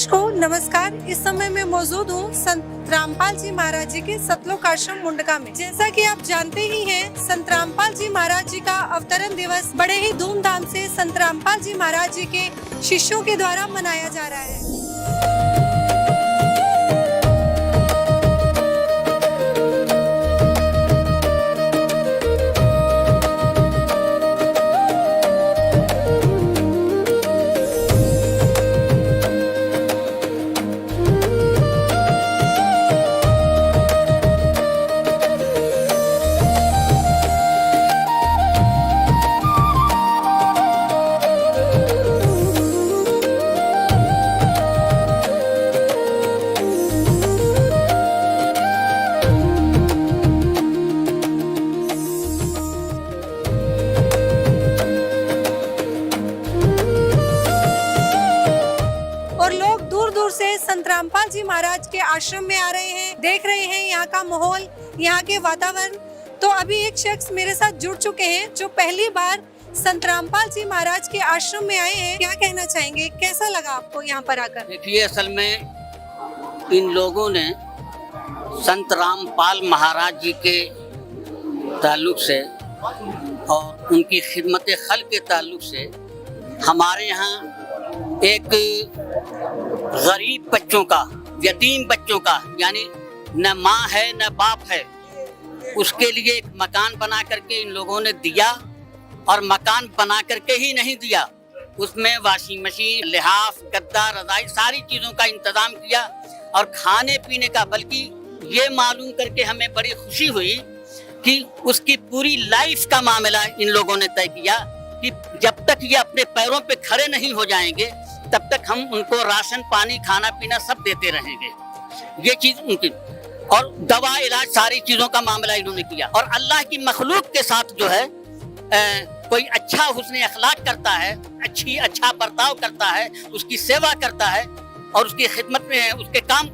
दर्शकों नमस्कार। इस समय मैं मौजूद हूँ संत रामपाल जी महाराज जी के सतलोक आश्रम मुंडका में। जैसा कि आप जानते ही हैं, संत रामपाल जी महाराज जी का अवतरण दिवस बड़े ही धूमधाम से संत रामपाल जी महाराज जी के शिष्यों के द्वारा मनाया जा रहा है। और लोग दूर दूर से संत रामपाल जी महाराज के आश्रम में आ रहे हैं, देख रहे हैं यहाँ का माहौल, यहाँ के वातावरण। तो अभी एक शख्स मेरे साथ जुड़ चुके हैं जो पहली बार संत रामपाल जी महाराज के आश्रम में आए हैं। क्या कहना चाहेंगे, कैसा लगा आपको यहाँ पर आकर? देखिए, असल में इन लोगों ने संत रामपाल महाराज जी के ताल्लुक से और उनकी खिदमत खल के ताल्लुक से हमारे यहाँ एक गरीब बच्चों का, यतीम बच्चों का, यानी न माँ है न बाप है, उसके लिए एक मकान बना करके इन लोगों ने दिया। और मकान बना करके ही नहीं दिया, उसमें वॉशिंग मशीन, लिहाफ, गद्दा, रजाई, सारी चीज़ों का इंतजाम किया और खाने पीने का। बल्कि ये मालूम करके हमें बड़ी खुशी हुई कि उसकी पूरी लाइफ का मामला इन लोगों ने तय किया कि जब तक ये अपने पैरों पे खड़े नहीं हो जाएंगे तब तक हम उनको राशन पानी खाना पीना सब देते रहेंगे। ये चीज उनकी, और दवा इलाज सारी चीजों का मामला इन्होंने किया। और अल्लाह की मखलूक के साथ जो है कोई अच्छा हुस्न अखलाक करता है, अच्छा बर्ताव करता है, उसकी सेवा करता है और उसकी खिदमत में, उसके काम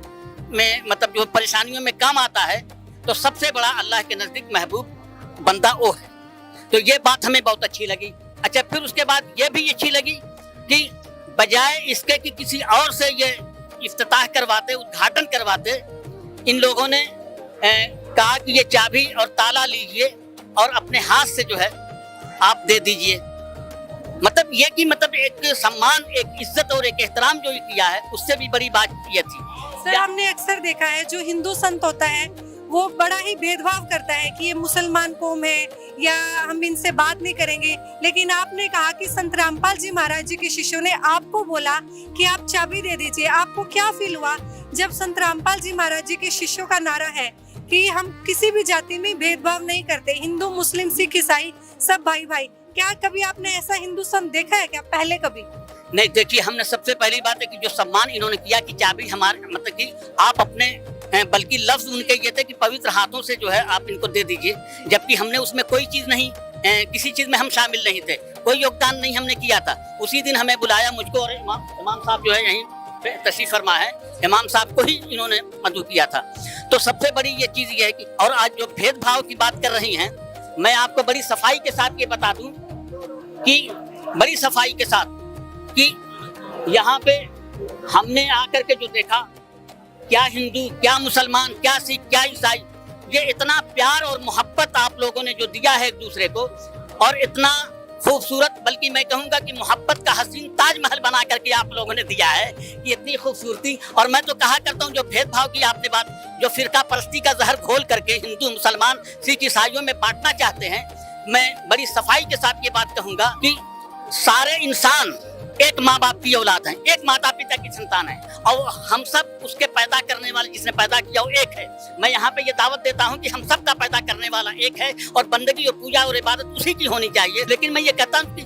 में, मतलब जो परेशानियों में काम आता है, तो सबसे बड़ा अल्लाह के नजदीक महबूब बंदा वो है। तो ये बात हमें बहुत अच्छी लगी। अच्छा, फिर उसके बाद ये भी अच्छी लगी कि बजाय इसके कि किसी और से ये इफ्तिताह करवाते, उद्घाटन करवाते, इन लोगों ने कहा कि ये चाबी और ताला लीजिए और अपने हाथ से जो है आप दे दीजिए। मतलब ये कि मतलब एक सम्मान, एक इज्जत और एक एहतराम जो किया है, उससे भी बड़ी बात ये थी। सर, हमने अक्सर देखा है जो हिंदू संत होता है वो बड़ा ही भेदभाव करता है कि ये मुसलमान कौम है या हम इनसे बात नहीं करेंगे। लेकिन आपने कहा कि संत रामपाल जी महाराज जी के शिष्यों ने आपको बोला कि आप चाबी दे दीजिए। आपको क्या फील हुआ जब संत रामपाल जी महाराज जी के शिष्यों का नारा है कि हम किसी भी जाति में भेदभाव नहीं करते, हिंदू मुस्लिम सिख ईसाई सब भाई भाई? क्या कभी आपने ऐसा हिंदू संत देखा है क्या पहले कभी? नहीं, देखिए, हमने सबसे पहली बात है कि जो सम्मान इन्होंने किया कि चाबी हमारे, मतलब कि आप अपने, बल्कि लफ्ज उनके ये थे कि पवित्र हाथों से जो है आप इनको दे दीजिए। जबकि हमने उसमें कोई चीज नहीं, किसी चीज में हम शामिल नहीं थे, कोई योगदान नहीं हमने किया था। उसी दिन हमें बुलाया, मुझको और इमाम साहब जो है यहीं पे तशरीफ फरमा है, इमाम साहब को ही इन्होंने मदऊ किया था। तो सबसे बड़ी ये चीज ये है कि, और आज जो भेदभाव की बात कर रही हैं, मैं आपको बड़ी सफाई के साथ ये बता दूं कि बड़ी सफाई के साथ कि यहाँ पे हमने आकर के जो देखा, क्या हिंदू, क्या मुसलमान, क्या सिख, क्या ईसाई, ये इतना प्यार और मोहब्बत आप लोगों ने जो दिया है एक दूसरे को, और इतना खूबसूरत, बल्कि मैं कहूँगा कि मोहब्बत का हसीन ताजमहल बना करके आप लोगों ने दिया है कि इतनी खूबसूरती। और मैं तो कहा करता हूँ, जो भेदभाव की आपने बात, जो फिरका परस्ती का जहर घोल करके हिंदू मुसलमान सिख ईसाइयों में बांटना चाहते हैं, मैं बड़ी सफाई के साथ ये बात कहूँगा कि सारे इंसान एक माँ बाप की औलाद है, एक माता पिता की संतान है, और हम सब उसके पैदा करने वाले, जिसने पैदा किया वो एक है। मैं यहाँ पे ये दावत देता हूँ कि हम सब का पैदा करने वाला एक है और बंदगी और पूजा और इबादत उसी की होनी चाहिए। लेकिन मैं ये कहता हूँ कि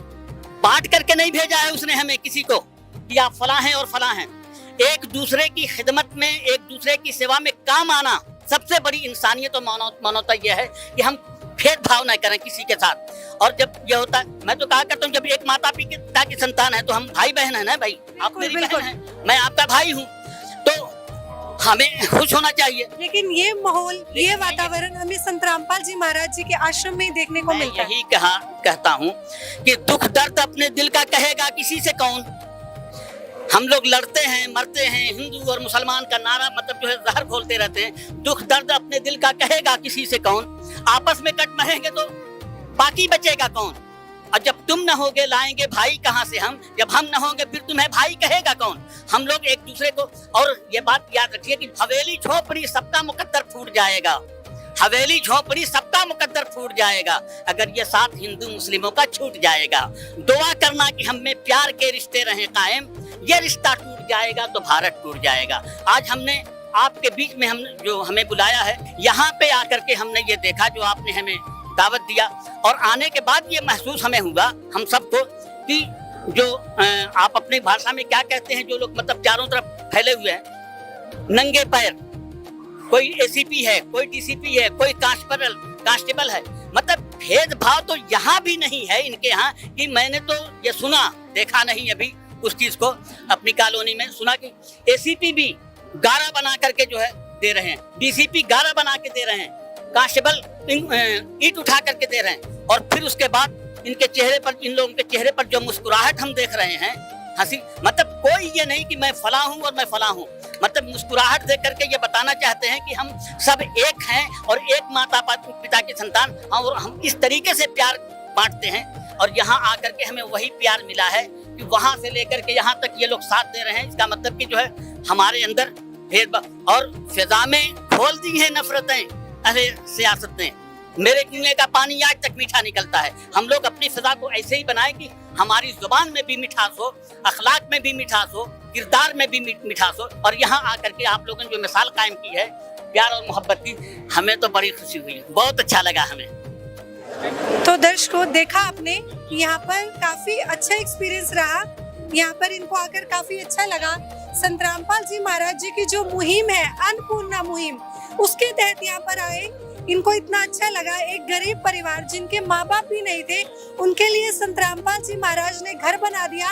बांट करके नहीं भेजा है उसने हमें किसी को कि आप फलां हैं और फलां हैं। एक दूसरे की खिदमत में, एक दूसरे की सेवा में काम आना सबसे बड़ी इंसानियत और मानवता यह है कि हम भेदभाव न करें किसी के साथ। और जब ये होता है, मैं तो कहा करता हूँ, जब एक माता पिता की संतान है तो हम भाई बहन है ना भाई, आप मेरी बहन है, मैं आपका भाई हूँ, तो हमें खुश होना चाहिए। लेकिन ये माहौल, ये वातावरण हमें संत रामपाल जी महाराज जी के आश्रम में ही देखने को मिलता है। यही कहता हूँ कि दुख दर्द अपने दिल का कहेगा किसी से कौन। हम लोग लड़ते हैं, मरते हैं, हिंदू और मुसलमान का नारा मतलब जो है जहर घोलते रहते हैं। दुख दर्द अपने दिल का कहेगा किसी से कौन, आपस में कट मरेंगे तो बाकी बचेगा कौन। और जब तुम न होगे लाएंगे भाई कहाँ से हम, जब हम न होंगे फिर तुम्हें भाई कहेगा कौन। हम लोग एक दूसरे को, और ये बात याद रखिए कि हवेली झोपड़ी सबका मुकद्दर फूट जाएगा, हवेली झोपड़ी सबका मुकद्दर फूट जाएगा अगर ये साथ हिंदू मुस्लिमों का छूट जाएगा। दुआ करना कि हम में प्यार के रिश्ते रहें कायम, ये रिश्ता टूट जाएगा तो भारत टूट जाएगा। आज हमने आपके बीच में हम जो हमें बुलाया है, यहाँ पे आकर के हमने ये देखा जो आपने हमें दावत दिया, और आने के बाद ये महसूस हमें हुआ हम सबको कि जो आप अपनी भाषा में क्या कहते हैं, जो लोग मतलब चारों तरफ फैले हुए हैं नंगे पैर, कोई एसीपी है, कोई डीसीपी है, कोई कांस्टेबल है, मतलब भेदभाव तो यहाँ भी नहीं है इनके यहाँ। कि मैंने तो ये सुना, देखा नहीं अभी उस चीज को, अपनी कॉलोनी में सुना कि एसीपी भी गारा बना करके जो है दे रहे हैं, डीसीपी गारा बना के दे रहे हैं, कांस्टेबल ईंट उठा करके दे रहे हैं। और फिर उसके बाद इनके चेहरे पर, इन लोगों के चेहरे पर जो मुस्कुराहट हम देख रहे हैं, हंसी, मतलब कोई ये नहीं कि मैं फला हूँ और मैं फला हूँ, मतलब मुस्कुराहट देख करके ये बताना चाहते हैं कि हम सब एक हैं और एक माता पिता की संतान, और हम इस तरीके से प्यार बांटते हैं। और यहाँ आकर के हमें वही प्यार मिला है कि वहां से लेकर के यहाँ तक ये लोग साथ दे रहे हैं। इसका मतलब कि जो है हमारे अंदर भेदभाव और फिजा में खोल दी है नफरतें, अरे सियासत ने। मेरे कुएं का पानी आज तक मीठा निकलता है। हम लोग अपनी फिजा को ऐसे ही बनाए कि हमारी जुबान में भी मिठास हो, अखलाक में भी मिठास हो, किरदार में भी मिठास हो। और यहाँ आकर के आप लोगों ने जो मिसाल कायम की है प्यार और मोहब्बत की, हमें तो बड़ी खुशी हुई, बहुत अच्छा लगा हमें। तो दर्शकों, देखा आपने, यहाँ पर काफी अच्छा एक्सपीरियंस रहा, यहाँ पर इनको आकर काफी अच्छा लगा। संत रामपाल जी महाराज जी की जो मुहिम है, अन्नपूर्णा मुहिम, उसके तहत यहाँ पर आए, इनको इतना अच्छा लगा। एक गरीब परिवार जिनके माँ बाप भी नहीं थे, उनके लिए संत रामपाल जी महाराज ने घर बना दिया,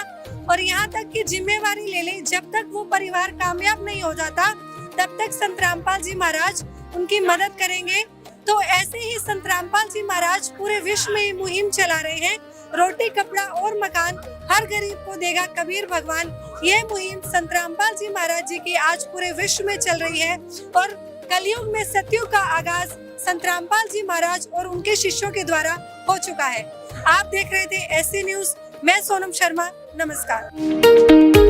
और यहाँ तक की जिम्मेवारी ले ली, जब तक वो परिवार कामयाब नहीं हो जाता तब तक संत रामपाल जी महाराज उनकी मदद करेंगे। तो ऐसे ही संत रामपाल जी महाराज पूरे विश्व में मुहिम चला रहे हैं, रोटी कपड़ा और मकान हर गरीब को देगा कबीर भगवान। ये मुहिम संत रामपाल जी महाराज जी की आज पूरे विश्व में चल रही है, और कलयुग में सतयुग का आगाज संत रामपाल जी महाराज और उनके शिष्यों के द्वारा हो चुका है। आप देख रहे थे ऐसी न्यूज, मैं सोनम शर्मा, नमस्कार।